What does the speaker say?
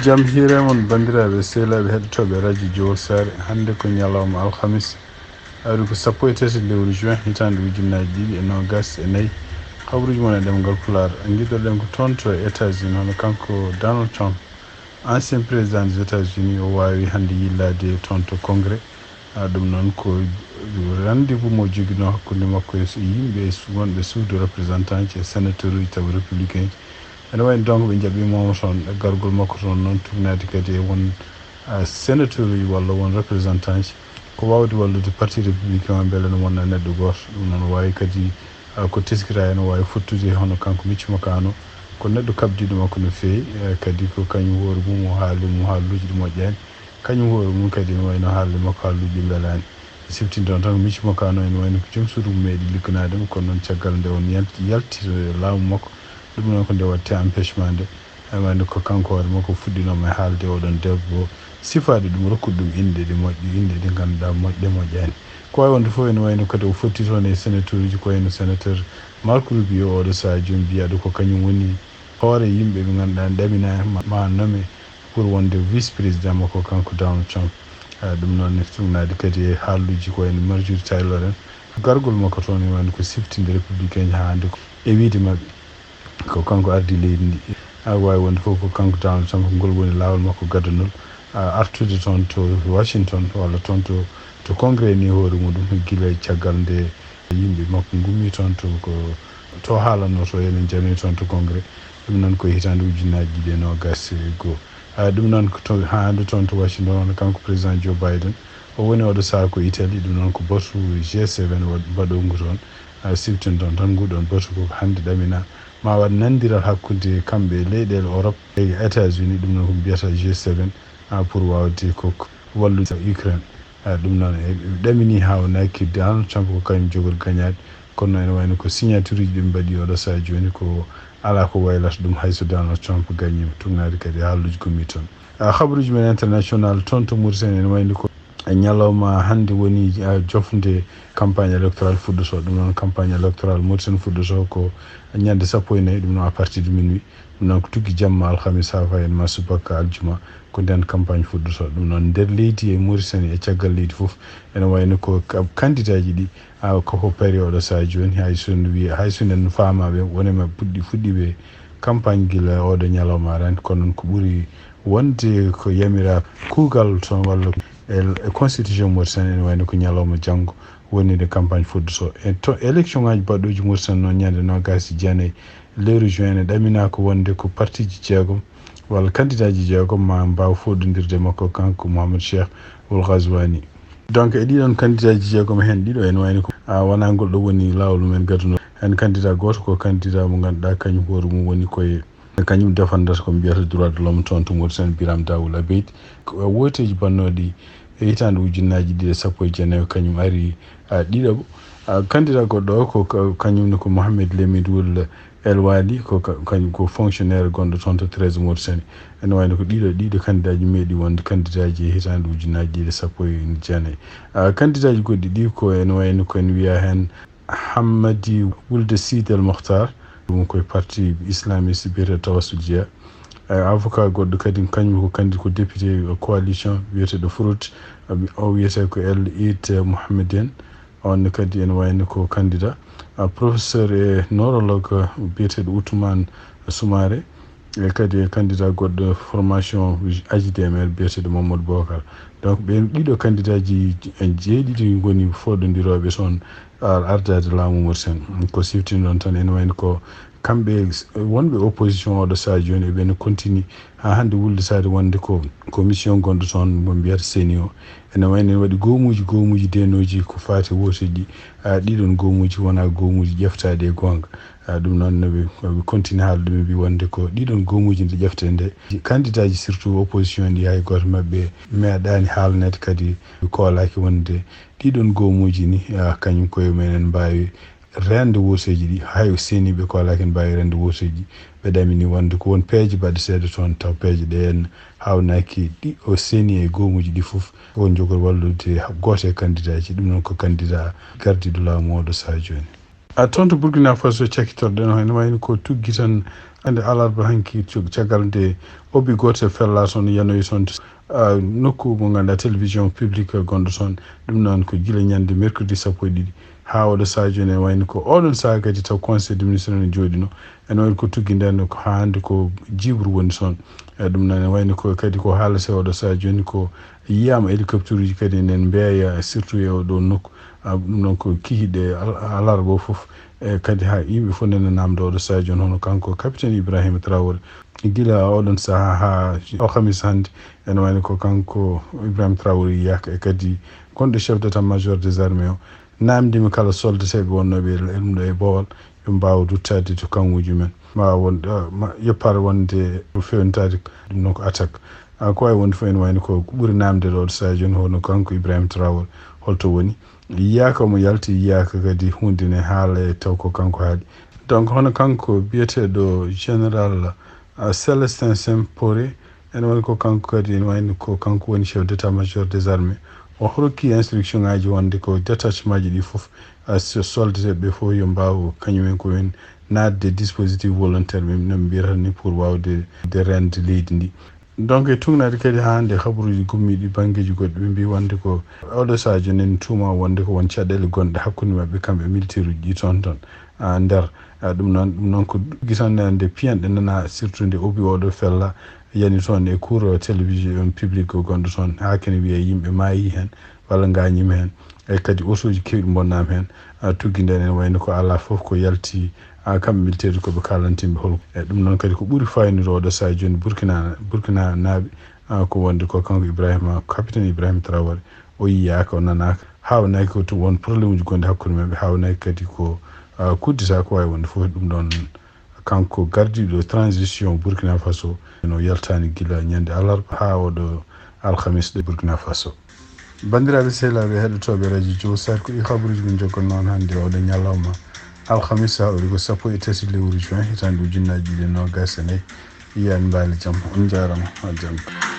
jam hiire mon bandiraɓe sehlaɓe heɗotoɓe radio Jowol Sare hande ko ñalawma alhamis ari ko 13 lewru juin hitande ujunnaji ɗiɗi e nogas e nayyi habruji mon e ɗemgal Pulaar guiɗoɗen ko toon to États-Unis hono kanko Donald Trump ancien président des États-Unis o wawi hande yillade toon to congrès ɗum noon ko rendez-vous mo joguino hakkude makko e yimɓe wonɓe suudu représentant ji e sénateur uji tawa républicain ji ene wayno donc ɓe jaɓimomo toon e gargol makko toon noon turnade kadi e won sénateur uji walla won représentant ji ko wawde wallude parti républicain o beele no wonna neɗɗo goto ɗum noon wawi kadi ko teskira ene wawi fottude hono kanko Mitch McConnell ko neɗɗo kabdiɗo makko no fewi kadi ko kañum hoore mum o haali mum haalluji ɗi moƴƴani kañum hoore mum kadi ne wayno haalde makko haalluji ɗi beelani siftinde on tan Mitch McConnell ene wayno ko joom suudu mum meeɗi likkanademo kono noon caggal nde on yalti laamu makko ɗum noon ko nde watte empêchement nde wayno ko kanko hoore makko fuɗɗinoma e haalde oɗon debbo sifade ɗum rokkude ɗum inde ɗe moƴƴi inde ɗe ganduɗa moƴƴe moƴƴani ko wawi wonde fof ene wayno kadi o fotti toon e sénateur uji ko wayno sénateur Marco Rubio oɗo saaha joni mbiyaɗo ko kañum woni hoore yimɓe ɓe ganduɗa ɗamina ma noome pour wonde vice président makko kanko Donald Trump ɗum noon ne tumnade kadi e haalluji ko wayno Marjorie Taylor en gargol makko toon e wayno ko siftinde républicain ji ha hande ko e wiide mabɓe ko kanko ardi leydi ndi wawi wonde fof ko kanko Donald Trump ngol woni lawol makko gadanol artude toon to Washington walla toon to congrès ni hoore muɗum guila e caggal nde yimɓe makko gummi toon to haalanno to enen jani toon to congrès ɗum noon ko hitande ujunnaji ɗiɗi e nogas e goho ɗum noon to hande toon to Washington hono kanko président Joe Biden o woni oɗo saaha ko Italie ɗum noon ko batu G7 mbaɗogu toon siftinde toon tan nguɗon batu ko hande ɗamina ma waɗ nandiral hakkude kamɓe e leyɗele Europe e États-Unis ɗum noon ko mbiyata G7 pour wawde ko wallude Ukraine ɗum noon ɗamini ha wonaki Donald Trump ko kañum jogori gañade kono ene wayno ko signature uji ɓe mbaɗi oɗo saaha joni ko ala ko waylata ɗum hayso Donald Trump gañima tugnade kadi haalluji gummi toon habaruji men international toon to Mauritanie ene wayno ko ñalawma hande woni jofde campagne électoral fuɗɗoto ɗum noon campagne électoral Mauritanie fuɗɗoto ko ñande 14 ɗum noon à partir de minuit ɗum noon ko tugui jamma alhamis ha fayen ma subaka aljuma ko nden campagne fuɗɗoto ɗum noon nder leydi e Mauritanie e caggal leydi foof ene wayno ko candidat ji ɗi koko période saaha joni hayso nden famaɓe wonema fuɗɗiɓe campagne guila oɗo ñalawma arani kono noon ko ɓuuri wonde ko yamira kuugal toon walla e constitution Mauritanie ene wayno ko ñalawma janggo woni de campagne fuɗɗoto e to élection ngaji baɗɗoji Mauritanie noon ñande nogas jeenayyi lewru juin e ɗamina ko wonde ko parti ji jeegom walla candidat ji jeegom ma mbaw foɗodirde makko kanko Mohamed Cheikh Ould Ghazouani donc e ɗiɗon candidat ji jeegom hen ɗiɗo ene wayno ko wona ngol ɗo woni lawol mumen gaduno hen candidat goto ko candidat mo ganduɗa kañum hoore mum woni koye kañum defandata ko mbiyata droit de l'homme toon to Mauritanie Biram Daoul Abeid woteji bannoɗi e hitande ujunnaji ɗiɗi e sappo e jeenayyi kañum ari ɗiɗaɓo candidat goɗɗo o ko kañumne ko Mohamed Lemid Ould El Wali ko kañum ko fonctionnaire gonɗo toon to 13 Mauritanie ene wayno ko ɗiɗo candidat ji meeɗi wonde candidat ji e hitande ujunnaji ɗiɗi e sappo e jeenayyi candidat ji goɗɗi ɗi ko ene wayno ko en wiya hen Hammadi Ould Sid El Mokhtar ɗum koye parti islamiste biyete Tawassul Jia avocat goɗɗo kadi kañum ko kandi ko député coalition wiyeteɗo Front o wiyete ko El Eid Mohammeden on kadi ene wayno ko candidat professeur e neurologue biyeteɗo Ousmane Soumaré e kadi e candidat goɗɗo formation AJDMR biyeteɗo Mamadou Bocar donc ɓen ɗiɗo candidat ji en jeeɗiɗi goni foɗodiroɓe toon ardade laamu Mauritanie ko siftini ɗon tan ene wayno ko kamɓe wonɓe opposition oɗo saaha joni eɓene continue ha hande wulditade wonde ko commission gonɗo toon mo mbiyata CENI o ene wayno ene waɗi goomuji denoji ko fati woteji ɗiɗon goomuji wona goomuji ƴeftaɗe e gonga ɗum noon noɓe continue haalde ɗum mbi wonde ko ɗiɗon goomuji nde ƴefte nde candidat ji surtout opposition ndi hay goto mabɓe meeɗani haalnede kadi koolaki wonde ɗiɗon goomuji ni kañum koye menen mbawi rende woteji ɗi hay seni ɓe koolaki mbawi rende woteji ɓe ɗamini wonde ko won peeje mbaɗe seeɗa toon taw peeje ɗe en hawnaki ɗi o seni e gomuji ɗi fof o jogor wallude goto e candidat ji ɗum noon ko candidat gardiɗo laamu oɗo saha joni. Toon to Burkina Faso cakkitorɗen o hene wayno ko tuggi tan hande alarba hanki caggal nde obi goto fella toon yanoyi toon nokku mo ganduɗa télévision publique gonɗo toon ɗum noon ko guila ñande mercredi 12 ha oɗo saha joni ene wayno ko oɗon saha kadi taw conseil de ministre ne jooɗino ene wayno ko tuggi nden ko hande ko jibru woni toon ɗum noon ene wayno ko kadi ko haalate oɗo saha joni ko yiyama hélicoptère uji kadi enen mbeya surtout e oɗo nokku ɗum noon ko kihiɗe alarba o foof kadi ha yimɓe fof nene namdo oɗo saha joni hono kanko capitaine Ibrahima Traoré guila oɗon saha ha alhamis hande ene wayno ko kanko Ibrahima Traoré yiyaka e kadi gonɗo chef d'état major des armées o namdima kala soldateɓe wonnoɓe ɗum ɗo e Bowal ɓe mbawa duttade to kanŋuji men ma won yeppare wonde fewnitade ɗum noon ko attaque ko wawi wonde fof ene wayno ko ɓuuri namde ɗo saha joni hono kanko Ibrahima Traoré holto woni yiyaka omo yalti yiyaka kadi hunde ne haala taw ko kanko haali donc hono kanko biyeteɗo général Célestin Sempore ene woni ko kanko kadi ene wayno ko kanko woni chef d'état major des armées o hokki instruction ngaji wonde ko détachement ji ɗi fof soldateɓe fof yo mbaw kañumen ko hen nadde dispositif volontaire no mbiyata ni pour wawde de rende leydi ndi donc e tugnade kadi hande habaruji gummiɗi banggueji goɗɗi ɓe mbi wonde ko oɗo saha joni en tuuma wonde ko won caɗele gonɗe hakkude mabɓe kamɓe militaire uji ɗi toon nder ɗum noon ko ɗugui tan nde piyanɗe nana surtout nde obi oɗo fella yani toon e cour télévision publique gonɗo toon ha kene wiye yimɓe maayi hen walla gañima hen e kadi auto ji kewɗi bonnama hen tugui nden ene wayno ko ala foof ko yalti kamɓe militaire koɓe kalantimɓe hol ɗum noon kadi ko ɓuuri faynude oɗo saha joni Burkina naaɓe ko wonde ko kanko capitaine Ibrahima Traoré o yiyaka o nanaka hawnaki ko to won probléme uji gonɗi hakkude mabɓe hawnaki kadi ko kuddita ko wawi wonde foof ɗum ɗon kanko gardiɗo transition Burkina Faso no yaltani guila ñande alarba ha oɗo alhamis ɗo Burkina Faso. Bandiraɓe sehlaɓe heɗotoɓe radio Joe Sar ko ɗi habaruji min joggon noon hande oɗo ñalawma alhamis ha ɗo ko 13 lewru juin hitande 2024 yiyani mbaali jaam on jarama ha jaam.